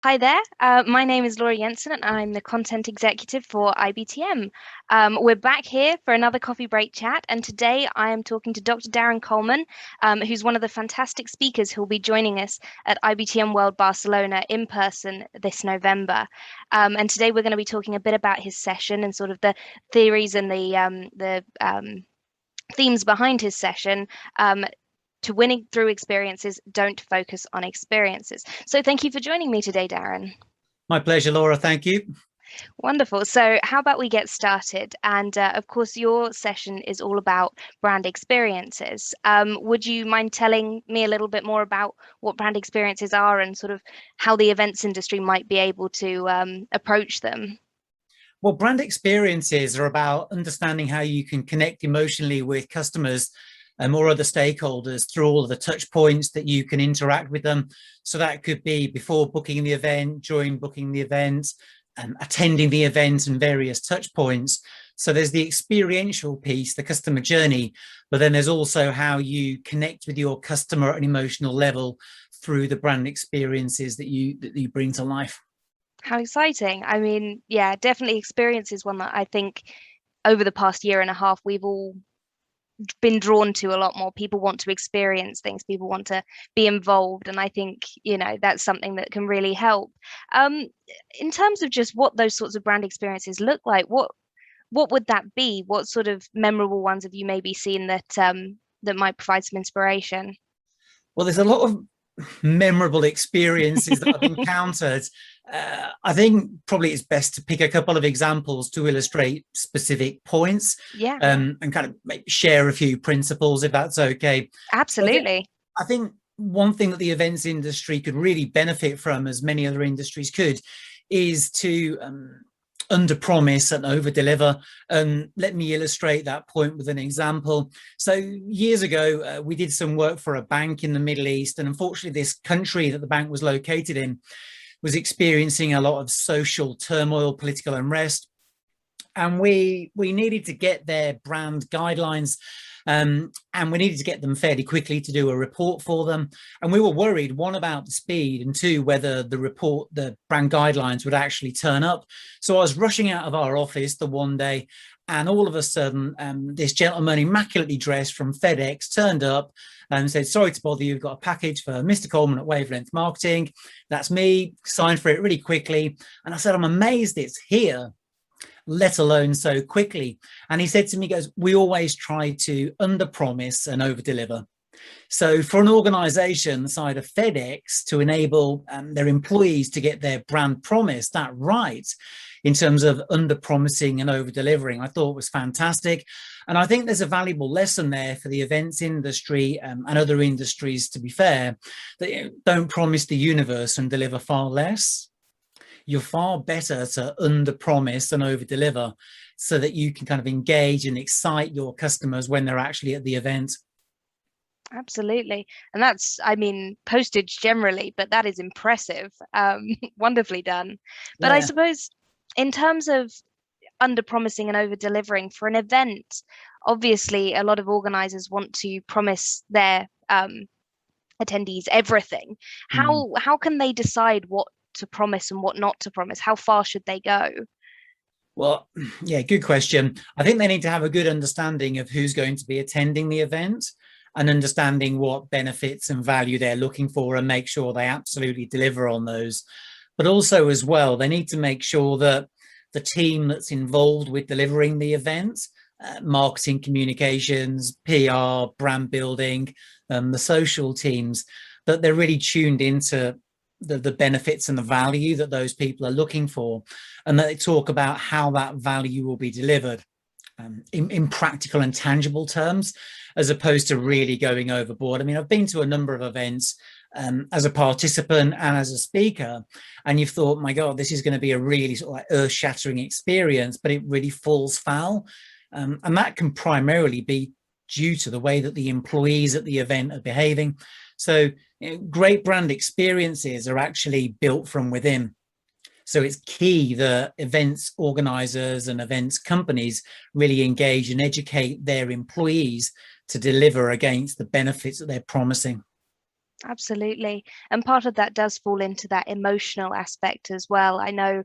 Hi there. My name is Laura Jensen, and I'm the content executive for IBTM. We're back here for another coffee break chat, and today I am talking to Dr. Darren Coleman, who's one of the fantastic speakers who'll be joining us at IBTM World Barcelona in person this November. And today we're going to be talking a bit about his session and sort of the theories and the themes behind his session. To winning through experiences, don't focus on experiences. So thank you for joining me today, Darren. My pleasure, Laura. Thank you. Wonderful. So how about we get started? And of course, your session is all about brand experiences. Would you mind telling me a little bit more about what brand experiences are and sort of how the events industry might be able to approach them? Well, brand experiences are about understanding how you can connect emotionally with customers or other stakeholders through all of the touch points that you can interact with them. So that could be before booking the event, during booking the event, attending the event, and various touch points. So there's the experiential piece, the customer journey, but then there's also how you connect with your customer at an emotional level through the brand experiences that you bring to life. How exciting. I mean, yeah, definitely experience is one that I think over the past year and a half, we've all been drawn to a lot more. People want to experience things, people want to be involved, and I think that's something that can really help. um in terms of just what those sorts of brand experiences look like, what would that be? What sort of memorable ones have you maybe seen that might provide some inspiration? Well, there's a lot of memorable experiences that I've encountered. I think probably it's best to pick a couple of examples to illustrate specific points, Yeah, and kind of maybe share a few principles, if that's okay. So absolutely. I think one thing that the events industry could really benefit from, as many other industries could, is to under promise and over deliver. Let me illustrate that point with an example. So years ago, we did some work for a bank in the Middle East, and unfortunately this country that the bank was located in was experiencing a lot of social turmoil, political unrest, and we needed to get their brand guidelines, and we needed to get them fairly quickly to do a report for them. And we were worried, one, about the speed, and two, whether the brand guidelines would actually turn up. So I was rushing out of our office the one day, and all of a sudden, this gentleman, immaculately dressed from FedEx, turned up and said, "Sorry to bother you, we've got a package for Mr. Coleman at Wavelength Marketing." That's me, signed for it really quickly. And I said, "I'm amazed it's here, let alone so quickly." And he said to me, he goes, "We always try to under promise and over deliver." So for an organization the size of FedEx to enable their employees to get their brand promise that right in terms of under promising and over delivering, I thought was fantastic. And I think there's a valuable lesson there for the events industry, and other industries, to be fair, that don't promise the universe and deliver far less. You're far better to under promise and over deliver, so that you can kind of engage and excite your customers when they're actually at the event. Absolutely. And that's, I mean, postage generally, but that is impressive. Wonderfully done. But I Yeah. suppose in terms of under promising and over delivering for an event, obviously a lot of organizers want to promise their attendees everything. Mm. How can they decide what to promise and what not to promise? How far should they go? Well, yeah, good question. I think they need to have a good understanding of who's going to be attending the event, and understanding what benefits and value they're looking for, and make sure they absolutely deliver on those. But also, as well, they need to make sure that the team that's involved with delivering the event, marketing, communications, PR, brand building, the social teams, that they're really tuned into the benefits and the value that those people are looking for, and that they talk about how that value will be delivered in practical and tangible terms, as opposed to really going overboard. I mean, I've been to a number of events as a participant and as a speaker, and you've thought, my God, this is going to be a really sort of like earth-shattering experience, but it really falls foul. And that can primarily be due to the way that the employees at the event are behaving. So great brand experiences are actually built from within. So it's key that events organizers and events companies really engage and educate their employees to deliver against the benefits that they're promising. Absolutely. And part of that does fall into that emotional aspect as well. I know,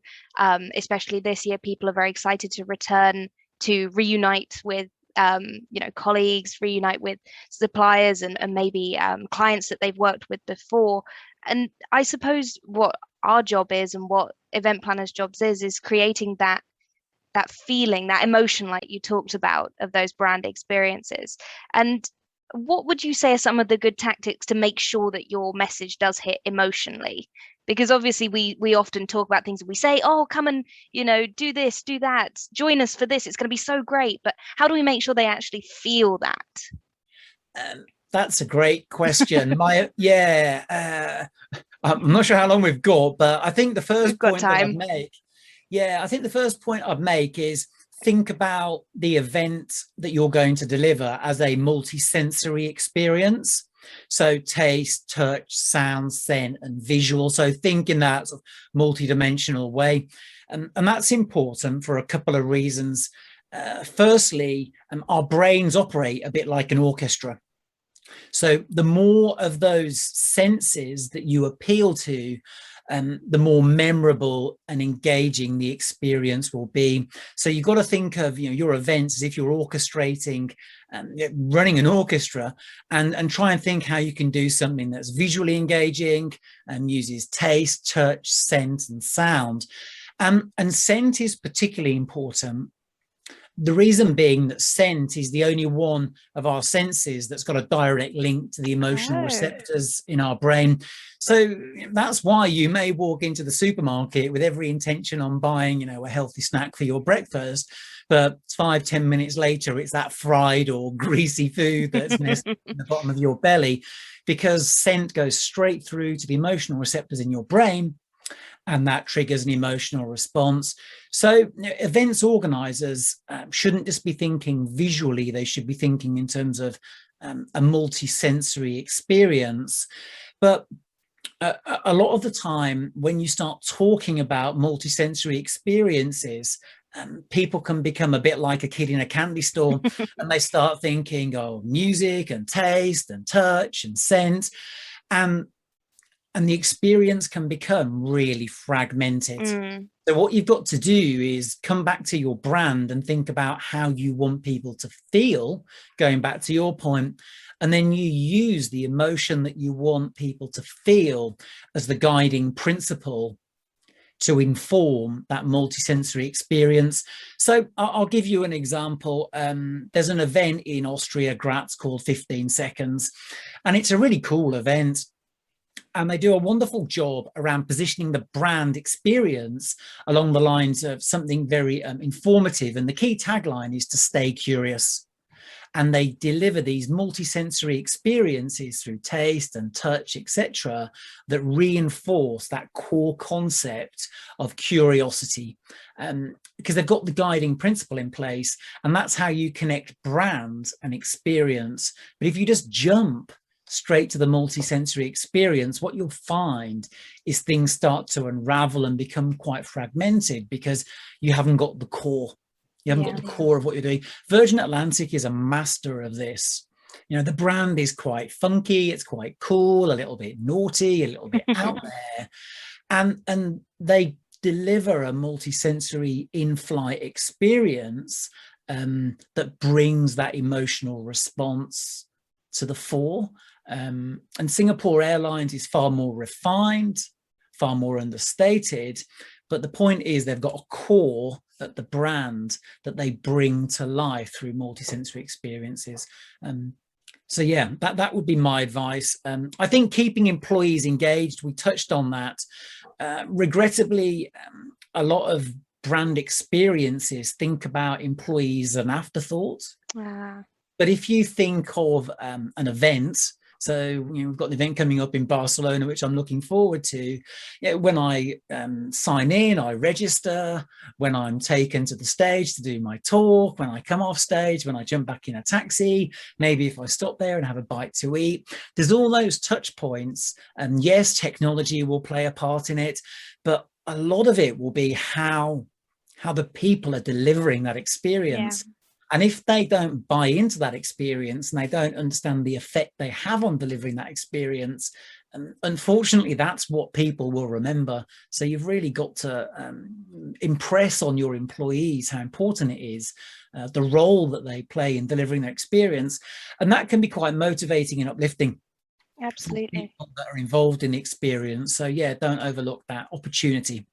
especially this year, people are very excited to return to reunite with, colleagues, reunite with suppliers and maybe clients that they've worked with before. And I suppose what our job is and what event planners' jobs is creating that feeling, that emotion, like you talked about, of those brand experiences. And what would you say are some of the good tactics to make sure that your message does hit emotionally? Because obviously we often talk about things and we say, oh, come and, do this, do that, join us for this. It's going to be so great. But how do we make sure they actually feel that? That's a great question. I'm not sure how long we've got, but I think the We've first got point that time. I think the first point I'd make is think about the event that you're going to deliver as a multi-sensory experience. So taste, touch, sound, scent, and visual. So think in that sort of multi-dimensional way. And that's important for a couple of reasons. Firstly, our brains operate a bit like an orchestra. So the more of those senses that you appeal to, the more memorable and engaging the experience will be. So you've got to think of your events as if you're orchestrating, running an orchestra, and try and think how you can do something that's visually engaging and uses taste, touch, scent, and sound. And scent is particularly important. The reason being that scent is the only one of our senses that's got a direct link to the emotional receptors in our brain. So that's why you may walk into the supermarket with every intention on buying, a healthy snack for your breakfast, but 5-10 minutes later, it's that fried or greasy food that's nestled in the bottom of your belly, because scent goes straight through to the emotional receptors in your brain, and that triggers an emotional response. So events organizers shouldn't just be thinking visually, they should be thinking in terms of a multi-sensory experience. But a lot of the time, when you start talking about multi-sensory experiences, people can become a bit like a kid in a candy store, and they start thinking, oh, music and taste and touch and scent. And the experience can become really fragmented. So what you've got to do is come back to your brand and think about how you want people to feel, going back to your point, and then you use the emotion that you want people to feel as the guiding principle to inform that multisensory experience. So I'll give you an example. There's an event in Austria, Graz, called 15 Seconds, and it's a really cool event. And they do a wonderful job around positioning the brand experience along the lines of something very informative. And the key tagline is to stay curious. And they deliver these multisensory experiences through taste and touch, etc., that reinforce that core concept of curiosity, because they've got the guiding principle in place. And that's how you connect brand and experience. But if you just jump straight to the multisensory experience, what you'll find is things start to unravel and become quite fragmented, because you haven't got the core. You haven't got the core of what you're doing. Virgin Atlantic is a master of this. The brand is quite funky, it's quite cool, a little bit naughty, a little bit out there. And they deliver a multisensory in-flight experience that brings that emotional response to the fore. And Singapore Airlines is far more refined, far more understated. But the point is, they've got a core at the brand that they bring to life through multisensory experiences. So yeah, that would be my advice. I think keeping employees engaged, we touched on that. Regrettably, a lot of brand experiences think about employees as an afterthought. But if you think of an event, so we've got an event coming up in Barcelona, which I'm looking forward to. When I sign in, I register. When I'm taken to the stage to do my talk, when I come off stage, when I jump back in a taxi, maybe if I stop there and have a bite to eat, there's all those touch points. And yes, technology will play a part in it, but a lot of it will be how the people are delivering that experience. And if they don't buy into that experience and they don't understand the effect they have on delivering that experience, unfortunately, that's what people will remember. So you've really got to impress on your employees how important it is, the role that they play in delivering their experience. And that can be quite motivating and uplifting. Absolutely. People that are involved in the experience. So yeah, don't overlook that opportunity.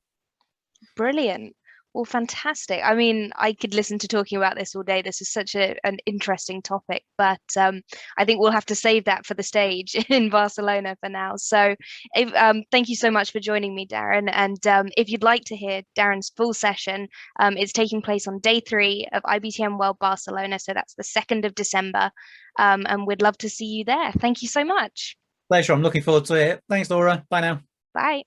Brilliant. Well, fantastic. I mean, I could listen to talking about this all day. This is such an interesting topic, but I think we'll have to save that for the stage in Barcelona for now. So thank you so much for joining me, Darren. And if you'd like to hear Darren's full session, it's taking place on day 3 of IBTM World Barcelona. So that's the 2nd of December. And we'd love to see you there. Thank you so much. Pleasure. I'm looking forward to it. Thanks, Laura. Bye now. Bye.